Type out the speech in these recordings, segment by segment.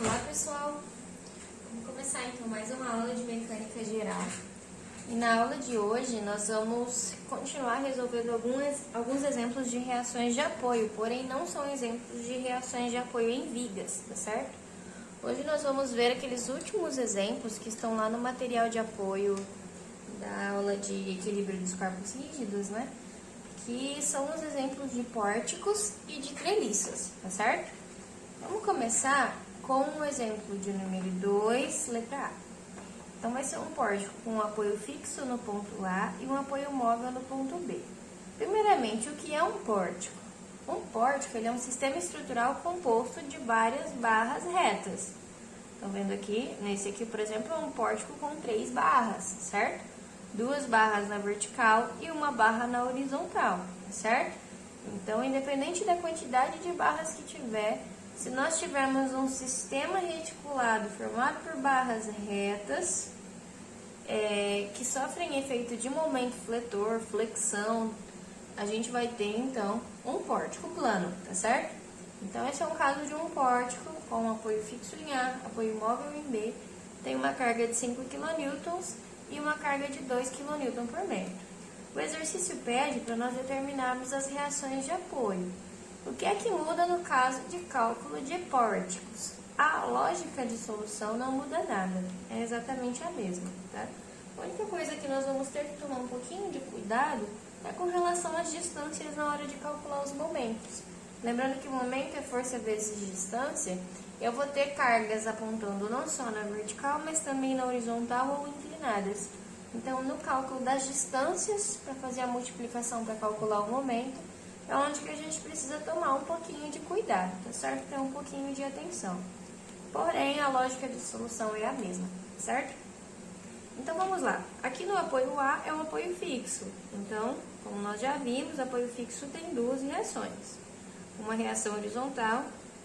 Olá pessoal, vamos começar então mais uma aula de mecânica geral. E na aula de hoje nós vamos continuar resolvendo alguns exemplos de reações de apoio, porém não são exemplos de reações de apoio em vigas, tá certo? Hoje nós vamos ver aqueles últimos exemplos que estão lá no material de apoio da aula de equilíbrio dos corpos rígidos, né? Que são os exemplos de pórticos e de treliças, tá certo? Vamos começar com o exemplo de número 2, letra A. Então, vai ser um pórtico com um apoio fixo no ponto A e um apoio móvel no ponto B. Primeiramente, o que é um pórtico? Um pórtico ele é um sistema estrutural composto de várias barras retas. Estão vendo aqui? Nesse aqui, por exemplo, é um pórtico com 3 barras, certo? 2 barras na vertical e uma barra na horizontal, certo? Então, independente da quantidade de barras que tiver, se nós tivermos um sistema reticulado formado por barras retas, que sofrem efeito de momento fletor, flexão, a gente vai ter, então, um pórtico plano, tá certo? Então, esse é um caso de um pórtico com apoio fixo em A, apoio móvel em B, tem uma carga de 5 kN e uma carga de 2 kN por metro. O exercício pede para nós determinarmos as reações de apoio. O que é que muda no caso de cálculo de pórticos? A lógica de solução não muda nada, é exatamente a mesma, tá? A única coisa que nós vamos ter que tomar um pouquinho de cuidado é com relação às distâncias na hora de calcular os momentos. Lembrando que o momento é força vezes distância, eu vou ter cargas apontando não só na vertical, mas também na horizontal ou inclinadas. Então, no cálculo das distâncias, para fazer a multiplicação para calcular o momento, é onde que a gente precisa tomar um pouquinho de cuidado, tá certo? Ter um pouquinho de atenção. Porém, a lógica de solução é a mesma, certo? Então, vamos lá. Aqui no apoio A é um apoio fixo. Então, como nós já vimos, apoio fixo tem 2 reações. Uma reação horizontal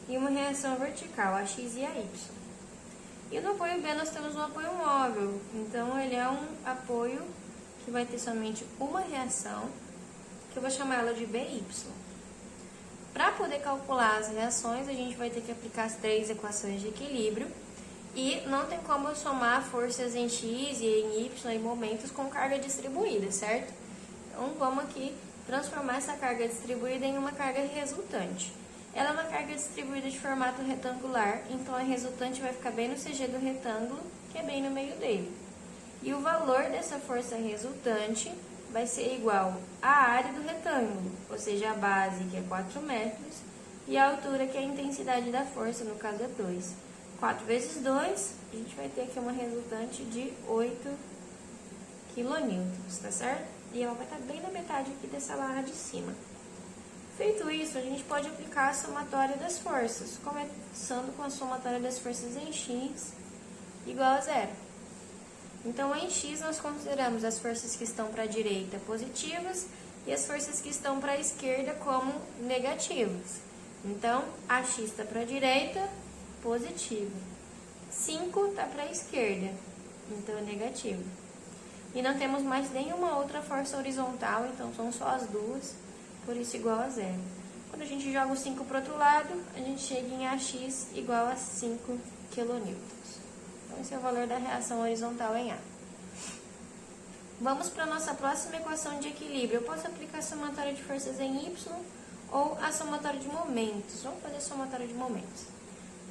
e uma reação vertical, a X e a Y. E no apoio B nós temos um apoio móvel. Então, ele é um apoio que vai ter somente uma reação, que eu vou chamar ela de BY. Para poder calcular as reações, a gente vai ter que aplicar as 3 equações de equilíbrio e não tem como eu somar forças em X e em Y em momentos com carga distribuída, certo? Então, vamos aqui transformar essa carga distribuída em uma carga resultante. Ela é uma carga distribuída de formato retangular, então a resultante vai ficar bem no CG do retângulo, que é bem no meio dele. E o valor dessa força resultante vai ser igual à área do retângulo, ou seja, a base, que é 4 metros, e a altura, que é a intensidade da força, no caso é 2. 4 vezes 2, a gente vai ter aqui uma resultante de 8 kN, tá certo? E ela vai estar bem na metade aqui dessa barra de cima. Feito isso, a gente pode aplicar a somatória das forças, começando com a somatória das forças em X igual a 0. Então, em X, nós consideramos as forças que estão para a direita positivas e as forças que estão para a esquerda como negativas. Então, a X está para a direita, positivo. 5 está para a esquerda, então é negativo. E não temos mais nenhuma outra força horizontal, então são só as duas, por isso igual a 0. Quando a gente joga o 5 para o outro lado, a gente chega em AX igual a 5 kN. Então, esse é o valor da reação horizontal em A. Vamos para a nossa próxima equação de equilíbrio. Eu posso aplicar a somatória de forças em Y ou a somatória de momentos. Vamos fazer a somatória de momentos.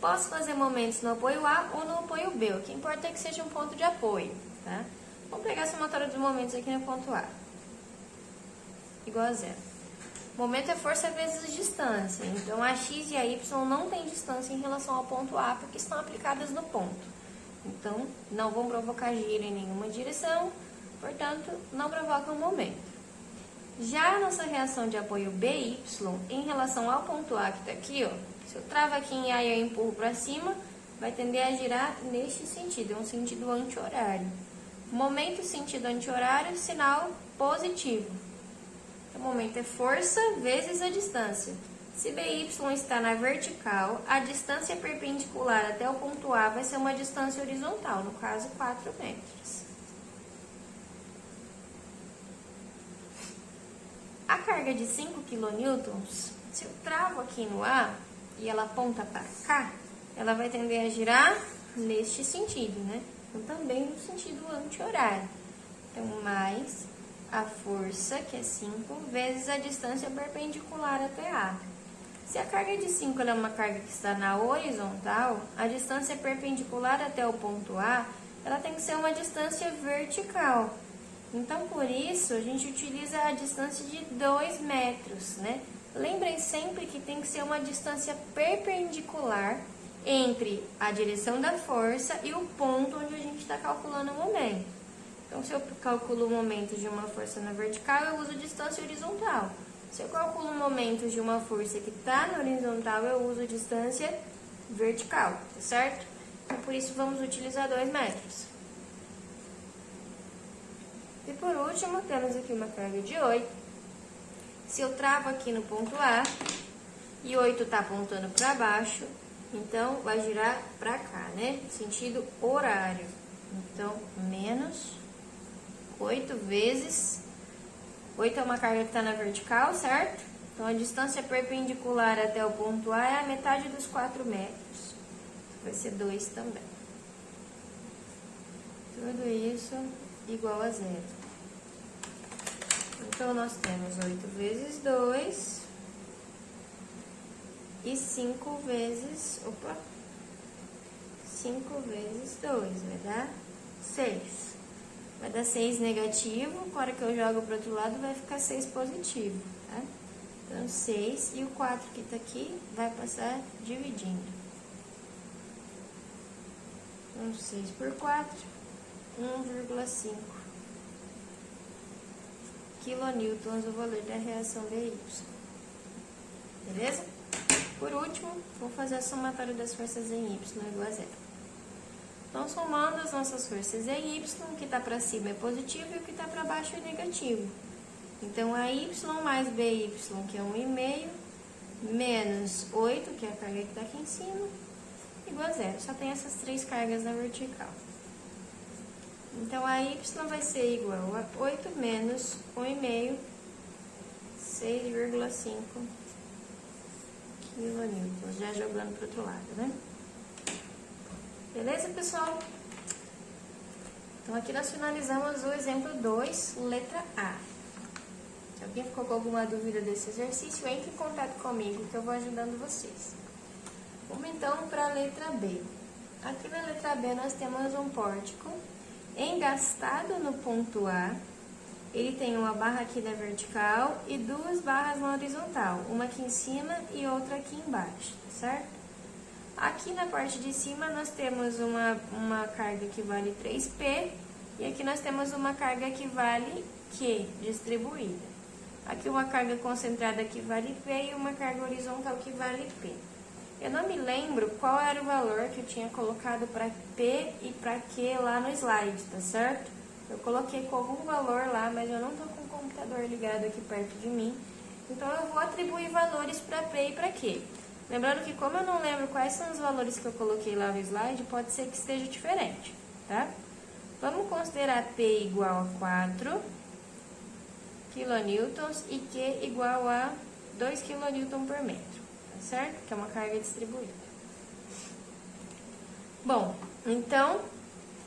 Posso fazer momentos no apoio A ou no apoio B. O que importa é que seja um ponto de apoio, tá? Vamos pegar a somatória dos momentos aqui no ponto A. Igual a 0. Momento é força vezes distância. Então, a X e a Y não têm distância em relação ao ponto A porque estão aplicadas no ponto. Então, não vão provocar giro em nenhuma direção, portanto, não provocam momento. Já a nossa reação de apoio BY, em relação ao ponto A que está aqui, ó, se eu travo aqui em A e eu empurro para cima, vai tender a girar neste sentido, é um sentido anti-horário. Momento sentido anti-horário, sinal positivo. Então, o momento é força vezes a distância. Se BY está na vertical, a distância perpendicular até o ponto A vai ser uma distância horizontal, no caso 4 metros. A carga de 5 kN, se eu travo aqui no A e ela aponta para cá, ela vai tender a girar neste sentido, né? Então, também no sentido anti-horário. Então, mais a força, que é 5, vezes a distância perpendicular até A. Se a carga de 5 é uma carga que está na horizontal, a distância perpendicular até o ponto A, ela tem que ser uma distância vertical. Então, por isso, a gente utiliza a distância de 2 metros, né? Lembrem sempre que tem que ser uma distância perpendicular entre a direção da força e o ponto onde a gente está calculando o momento. Então, se eu calculo o momento de uma força na vertical, eu uso distância horizontal. Se eu calculo o momento de uma força que está na horizontal, eu uso distância vertical, tá certo? Então, por isso, vamos utilizar 2 metros. E por último, temos aqui uma carga de 8. Se eu travo aqui no ponto A, e 8 está apontando para baixo, então vai girar para cá, né? Sentido horário. Então, menos 8 vezes... 8 é uma carga que está na vertical, certo? Então, a distância perpendicular até o ponto A é a metade dos 4 metros. Vai ser 2 também. Tudo isso igual a 0. Então, nós temos 8 vezes 2 e 5 vezes... 5 vezes 2 vai dar 6. Vai dar 6 negativo, na hora que eu jogo para o outro lado vai ficar 6 positivo, tá? Então, 6 e o 4 que está aqui vai passar dividindo. Então, 6 por 4, 1,5 quilonewtons o valor da reação VY. Beleza? Por último, vou fazer a somatória das forças em Y igual a 0. Então, somando as nossas forças em Y, o que está para cima é positivo e o que está para baixo é negativo. Então, AY mais BY, que é 1,5, menos 8, que é a carga que está aqui em cima, igual a 0. Só tem essas 3 cargas na vertical. Então, AY vai ser igual a 8 menos 1,5, 6,5 quilonewtons. Já jogando para o outro lado, né? Beleza, pessoal? Então, aqui nós finalizamos o exemplo 2, letra A. Se alguém ficou com alguma dúvida desse exercício, entre em contato comigo que eu vou ajudando vocês. Vamos então para a letra B. Aqui na letra B nós temos um pórtico engastado no ponto A. Ele tem uma barra aqui na vertical e 2 barras na horizontal. Uma aqui em cima e outra aqui embaixo, certo? Aqui na parte de cima nós temos uma carga que vale 3P e aqui nós temos uma carga que vale Q, distribuída. Aqui uma carga concentrada que vale P e uma carga horizontal que vale P. Eu não me lembro qual era o valor que eu tinha colocado para P e para Q lá no slide, tá certo? Eu coloquei com algum valor lá, mas eu não estou com o computador ligado aqui perto de mim. Então, eu vou atribuir valores para P e para Q. Lembrando que, como eu não lembro quais são os valores que eu coloquei lá no slide, pode ser que esteja diferente, tá? Vamos considerar P igual a 4 kilonewtons e Q igual a 2 kilonewton por metro, tá certo? Que é uma carga distribuída. Bom, então,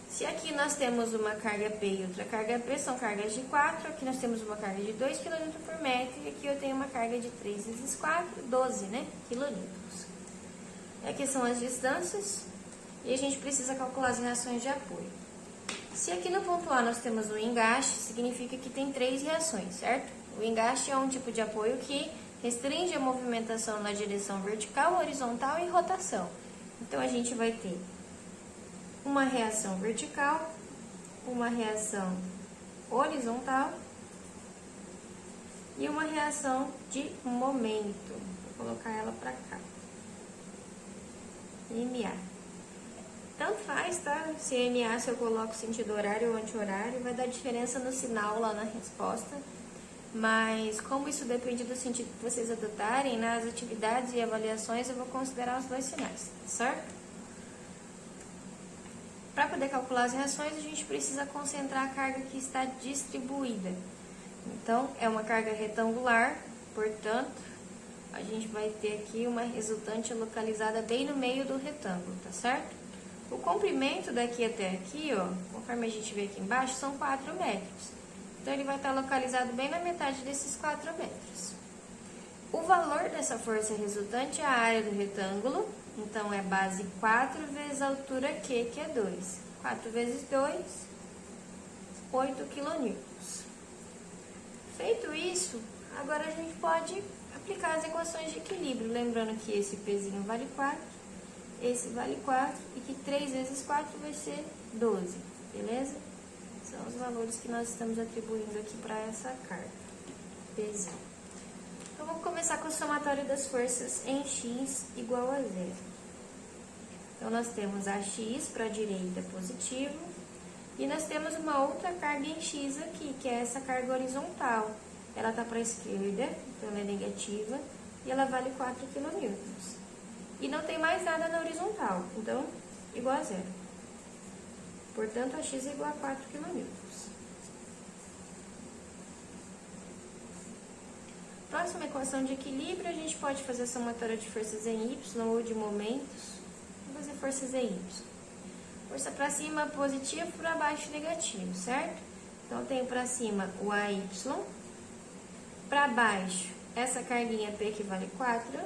se aqui nós temos uma carga P e outra carga P, são cargas de 4, aqui nós temos uma carga de 2 kN por metro, e aqui eu tenho uma carga de 3 vezes 4, 12, né, quilonewtons. Aqui são as distâncias, e a gente precisa calcular as reações de apoio. Se aqui no ponto A nós temos um engaste, significa que tem 3 reações, certo? O engaste é um tipo de apoio que restringe a movimentação na direção vertical, horizontal e rotação. Então, a gente vai ter uma reação vertical, uma reação horizontal e uma reação de momento. Vou colocar ela para cá. MA. Tanto faz, tá? Se MA, se eu coloco sentido horário ou anti-horário, vai dar diferença no sinal lá na resposta. Mas, como isso depende do sentido que vocês adotarem, nas atividades e avaliações eu vou considerar os 2 sinais, certo? Para poder calcular as reações, a gente precisa concentrar a carga que está distribuída. Então, é uma carga retangular, portanto, a gente vai ter aqui uma resultante localizada bem no meio do retângulo, tá certo? O comprimento daqui até aqui, ó, conforme a gente vê aqui embaixo, são 4 metros. Então, ele vai estar localizado bem na metade desses 4 metros. O valor dessa força resultante é a área do retângulo, então é base 4 vezes a altura Q, que é 2. 4 vezes 2, 8 kN. Feito isso, agora a gente pode aplicar as equações de equilíbrio, lembrando que esse pezinho vale 4, esse vale 4 e que 3 vezes 4 vai ser 12, beleza? São os valores que nós estamos atribuindo aqui para essa carga, pezinho. Então, vamos começar com o somatório das forças em x igual a 0. Então, nós temos a x para a direita positivo e nós temos uma outra carga em x aqui, que é essa carga horizontal. Ela está para a esquerda, então ela é negativa e ela vale 4 kN. E não tem mais nada na horizontal, então, igual a 0. Portanto, a x é igual a 4 kN. Próxima equação de equilíbrio, a gente pode fazer a somatória de forças em y ou de momentos. Vamos fazer forças em y. Força para cima positivo, para baixo negativo, certo? Então, eu tenho para cima o AY, para baixo essa carguinha P que vale 4,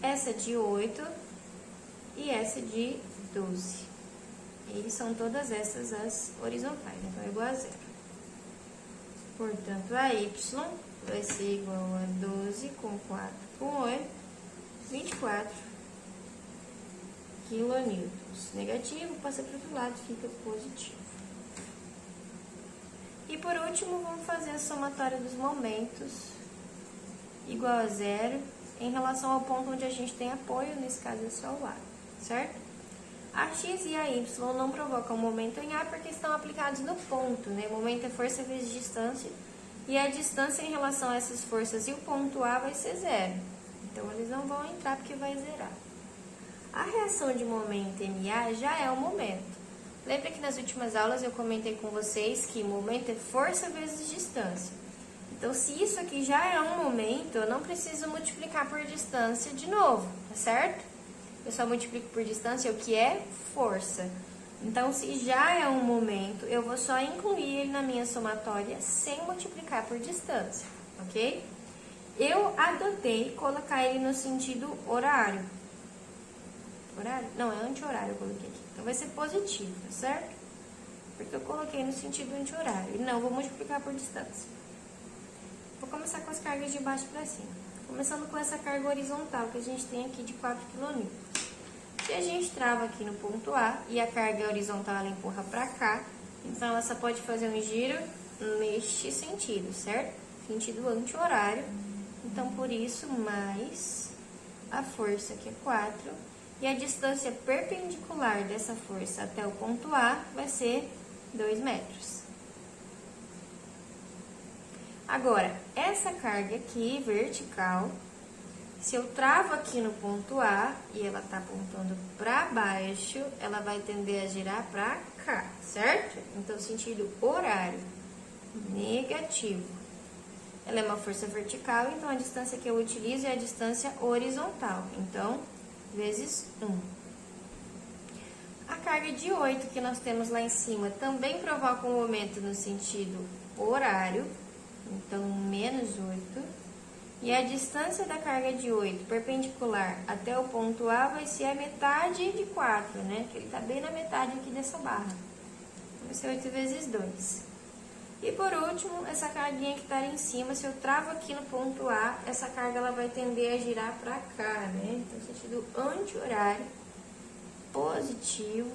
essa de 8 e essa de 12. E são todas essas as horizontais, então é igual a 0. Portanto, a y vai ser igual a 12 com 4 com 8, 24 kN. Negativo, passa para o outro lado, fica positivo. E por último, vamos fazer a somatória dos momentos igual a 0 em relação ao ponto onde a gente tem apoio, nesse caso é só o A, certo? A x e a y não provocam momento em A porque estão aplicados no ponto, né? Momento é força vezes distância. E a distância em relação a essas forças e o ponto A vai ser 0. Então, eles não vão entrar porque vai zerar. A reação de momento MA já é o momento. Lembra que nas últimas aulas eu comentei com vocês que momento é força vezes distância. Então, se isso aqui já é um momento, eu não preciso multiplicar por distância de novo, tá certo? Eu só multiplico por distância o que é força. Então, se já é um momento, eu vou só incluir ele na minha somatória sem multiplicar por distância, ok? Eu adotei colocar ele no sentido horário. Horário? Não, é anti-horário eu coloquei aqui. Então, vai ser positivo, tá certo? Porque eu coloquei no sentido anti-horário. E não vou multiplicar por distância. Vou começar com as cargas de baixo para cima. Começando com essa carga horizontal que a gente tem aqui de 4 kN. Se a gente trava aqui no ponto A e a carga horizontal ela empurra para cá, então ela só pode fazer um giro neste sentido, certo? Sentido anti-horário. Então, por isso, mais a força, que é 4, e a distância perpendicular dessa força até o ponto A vai ser 2 metros. Agora, essa carga aqui, vertical, se eu travo aqui no ponto A e ela está apontando para baixo, ela vai tender a girar para cá, certo? Então, sentido horário, negativo. Ela é uma força vertical, então a distância que eu utilizo é a distância horizontal. Então, vezes 1. A carga de 8 que nós temos lá em cima também provoca um momento no sentido horário, então, menos 8. E a distância da carga de 8 perpendicular até o ponto A vai ser a metade de 4, né? Que ele está bem na metade aqui dessa barra. Vai ser 8 vezes 2. E por último, essa carguinha que está ali em cima, se eu travo aqui no ponto A, essa carga ela vai tender a girar para cá, né? Então, sentido anti-horário, positivo.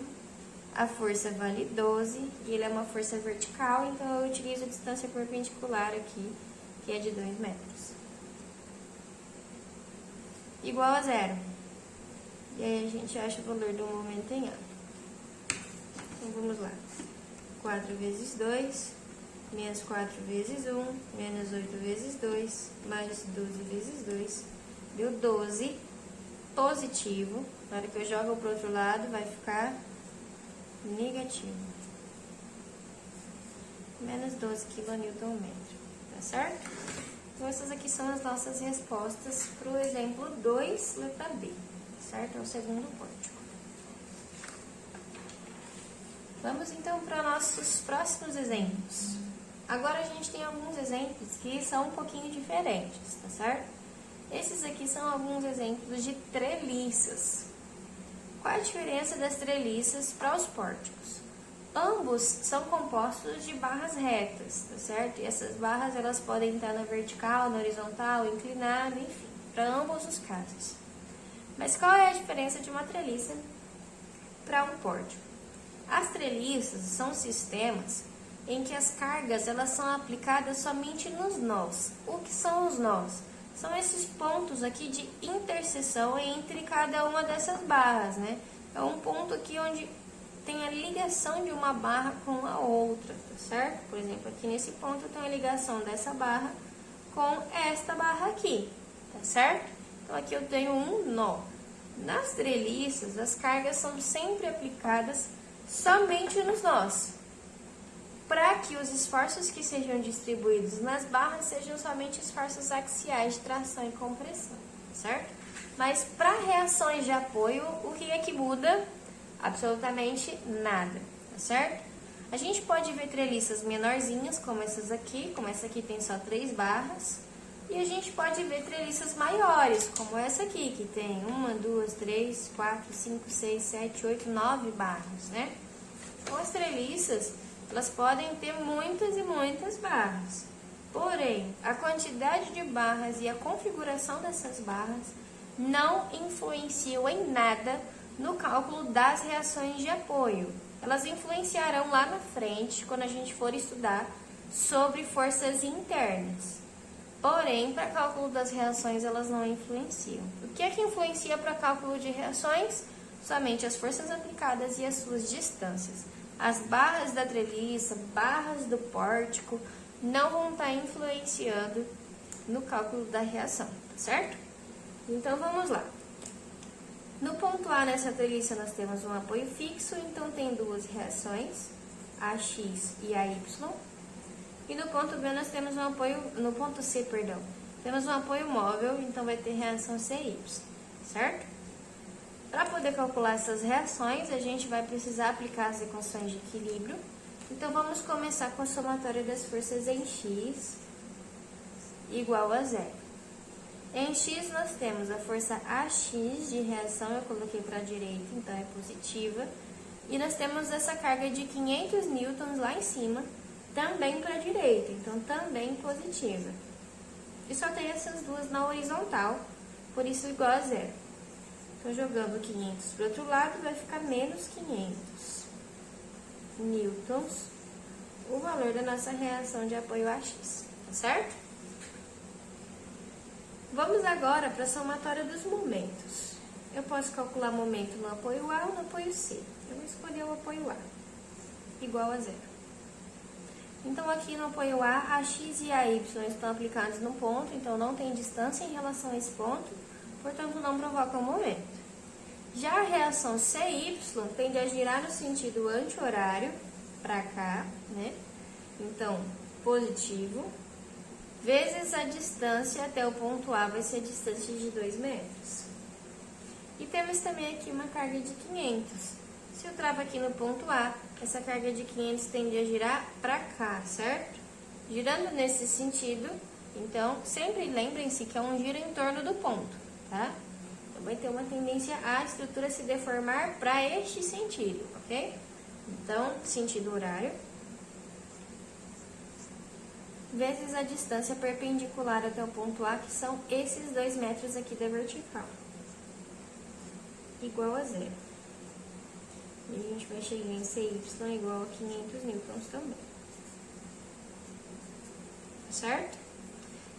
A força vale 12 e ele é uma força vertical, então eu utilizo a distância perpendicular aqui, que é de 2 metros. Igual a 0. E aí a gente acha o valor do momento em A. Então, vamos lá. 4 vezes 2, menos 4 vezes 1, menos 8 vezes 2, mais 12 vezes 2, deu 12, positivo. Na hora que eu jogo para o outro lado, vai ficar negativo. Menos 12 kN, tá certo? Então, essas aqui são as nossas respostas para o exemplo 2, letra B, certo? É o segundo pórtico. Vamos, então, para nossos próximos exemplos. Agora, a gente tem alguns exemplos que são um pouquinho diferentes, tá certo? Esses aqui são alguns exemplos de treliças. Qual a diferença das treliças para os pórticos? Ambos são compostos de barras retas, tá certo? E essas barras, elas podem estar na vertical, na horizontal, inclinada, enfim, para ambos os casos. Mas qual é a diferença de uma treliça para um pórtico? As treliças são sistemas em que as cargas elas são aplicadas somente nos nós. O que são os nós? São esses pontos aqui de interseção entre cada uma dessas barras, né? É um ponto aqui onde tem a ligação de uma barra com a outra, tá certo? Por exemplo, aqui nesse ponto tem a ligação dessa barra com esta barra aqui, tá certo? Então, aqui eu tenho um nó. Nas treliças, as cargas são sempre aplicadas somente nos nós, para que os esforços que sejam distribuídos nas barras sejam somente esforços axiais de tração e compressão, certo? Mas para reações de apoio, o que é que muda? Absolutamente nada, tá certo? A gente pode ver treliças menorzinhas, como essas aqui, como essa aqui tem só 3 barras, e a gente pode ver treliças maiores, como essa aqui, que tem 1, 2, 3, 4, 5, 6, 7, 8, 9 barras, né? Então, as treliças, elas podem ter muitas e muitas barras. Porém, a quantidade de barras e a configuração dessas barras não influenciam em nada no cálculo das reações de apoio. Elas influenciarão lá na frente, quando a gente for estudar sobre forças internas. Porém, para cálculo das reações, elas não influenciam. O que é que influencia para cálculo de reações? Somente as forças aplicadas e as suas distâncias. As barras da treliça, barras do pórtico, não vão estar influenciando no cálculo da reação, tá certo? Então, vamos lá. No ponto A, nessa treliça, nós temos um apoio fixo, então tem duas reações, AX e AY. E no ponto B nós temos um apoio, no ponto C, perdão, temos um apoio móvel, então vai ter reação CY, certo? Para poder calcular essas reações, a gente vai precisar aplicar as equações de equilíbrio. Então, vamos começar com a somatória das forças em X igual a 0. Em X, nós temos a força AX de reação, eu coloquei para a direita, então é positiva. E nós temos essa carga de 500 newtons lá em cima, também para a direita, então também positiva. E só tem essas duas na horizontal, por isso igual a 0. Então, jogando 500 para o outro lado, vai ficar menos 500 newtons, o valor da nossa reação de apoio AX, tá certo? Vamos agora para a somatória dos momentos. Eu posso calcular momento no apoio A ou no apoio C. Eu vou escolher o apoio A, igual a 0. Então, aqui no apoio A, AX e AY estão aplicados no ponto, então não tem distância em relação a esse ponto, portanto, não provoca um momento. Já a reação CY tende a girar no sentido anti-horário, para cá, né? Então, positivo, vezes a distância até o ponto A vai ser a distância de 2 metros. E temos também aqui uma carga de 500. Se eu travo aqui no ponto A, essa carga de 500 tende a girar para cá, certo? Girando nesse sentido, então, sempre lembrem-se que é um giro em torno do ponto, tá? Então, vai ter uma tendência a estrutura se deformar para este sentido, ok? Então, sentido horário, vezes a distância perpendicular até o ponto A, que são esses 2 metros aqui da vertical, igual a 0. E a gente vai chegar em CY igual a 500 newtons também. Certo?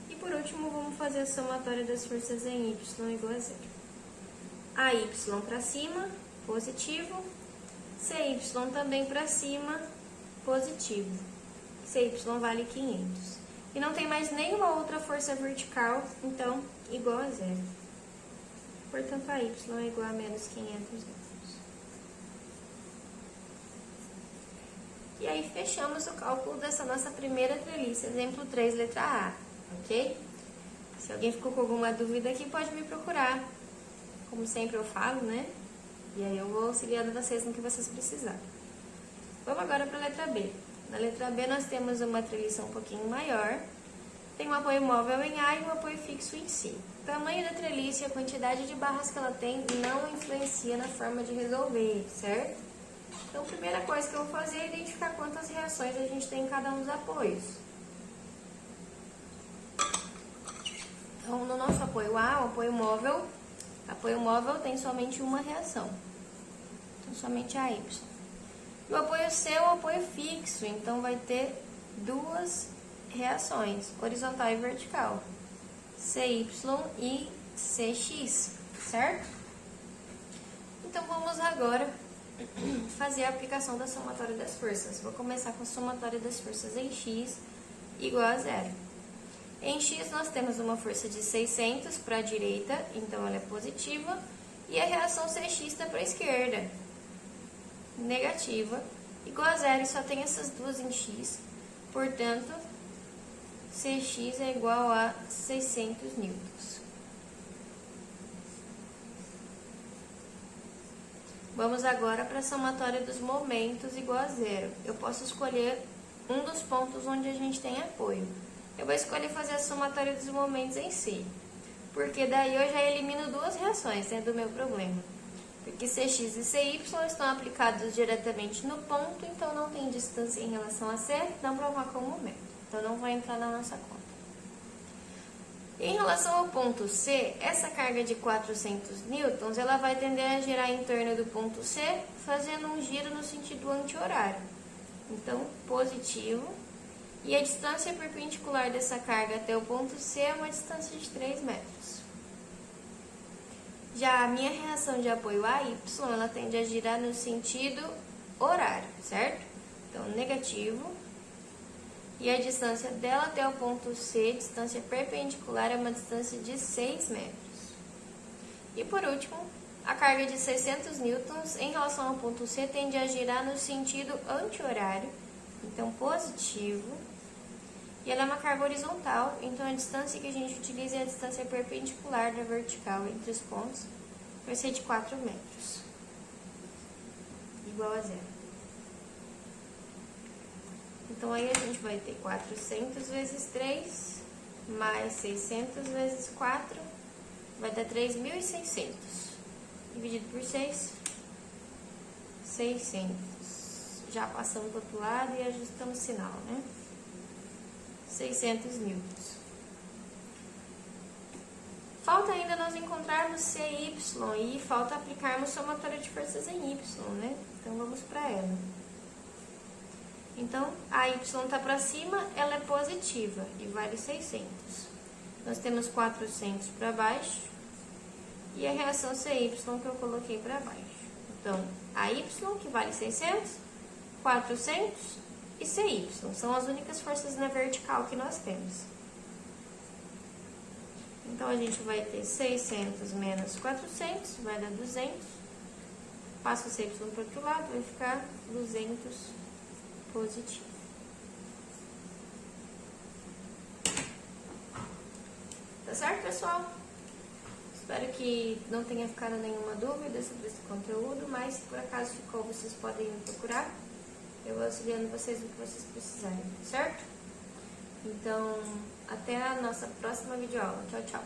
E por último, vamos fazer a somatória das forças em Y igual a 0. AY para cima, positivo. CY também para cima, positivo. CY vale 500. E não tem mais nenhuma outra força vertical, então, igual a 0. Portanto, a Y é igual a menos 500 newtons. E aí, fechamos o cálculo dessa nossa primeira treliça, exemplo 3, letra A, ok? Se alguém ficou com alguma dúvida aqui, pode me procurar. Como sempre eu falo, né? E aí eu vou auxiliando vocês no que vocês precisarem. Vamos agora para a letra B. Na letra B nós temos uma treliça um pouquinho maior. Tem um apoio móvel em A e um apoio fixo em C. O tamanho da treliça e a quantidade de barras que ela tem não influencia na forma de resolver, certo? Então, a primeira coisa que eu vou fazer é identificar quantas reações a gente tem em cada um dos apoios. Então, no nosso apoio A, o apoio móvel tem somente uma reação. Então, somente a Y. E o apoio C é o apoio fixo, então vai ter duas reações, horizontal e vertical. CY e CX, certo? Então, vamos agora fazer a aplicação da somatória das forças. Vou começar com a somatória das forças em X igual a 0. Em X nós temos uma força de 600 para a direita, então ela é positiva, e a reação CX está para a esquerda, negativa, igual a 0, e só tem essas duas em X, portanto, CX é igual a 600 newtons. Vamos agora para a somatória dos momentos igual a 0. Eu posso escolher um dos pontos onde a gente tem apoio. Eu vou escolher fazer a somatória dos momentos em si, porque daí eu já elimino duas reações, né, do meu problema. Porque CX e CY estão aplicados diretamente no ponto, então não tem distância em relação a C, não provoca um momento. Então não vai entrar na nossa conta. Em relação ao ponto C, essa carga de 400 newtons, ela vai tender a girar em torno do ponto C, fazendo um giro no sentido anti-horário. Então, positivo. E a distância perpendicular dessa carga até o ponto C é uma distância de 3 metros. Já a minha reação de apoio AY, ela tende a girar no sentido horário, certo? Então, negativo. E a distância dela até o ponto C, distância perpendicular, é uma distância de 6 metros. E por último, a carga de 600 newtons em relação ao ponto C tende a girar no sentido anti-horário, então positivo. E ela é uma carga horizontal, então a distância que a gente utiliza é a distância perpendicular da vertical entre os pontos, vai ser de 4 metros, igual a 0. Então, aí a gente vai ter 400 vezes 3, mais 600 vezes 4, vai dar 3.600. Dividido por 6, 600. Já passamos para o outro lado e ajustamos o sinal, né? 600 newtons. Falta ainda nós encontrarmos CY e falta aplicarmos somatória de forças em Y, né? Então, vamos para ela. Então, a Y está para cima, ela é positiva e vale 600. Nós temos 400 para baixo e a reação CY que eu coloquei para baixo. Então, a Y, que vale 600, 400 e CY. São as únicas forças na vertical que nós temos. Então, a gente vai ter 600 menos 400, vai dar 200. Passa o CY para o outro lado, vai ficar 200 positivo. Tá certo, pessoal? Espero que não tenha ficado nenhuma dúvida sobre esse conteúdo, mas se por acaso ficou, vocês podem me procurar. Eu vou auxiliando vocês no que vocês precisarem, certo? Então, até a nossa próxima videoaula. Tchau, tchau!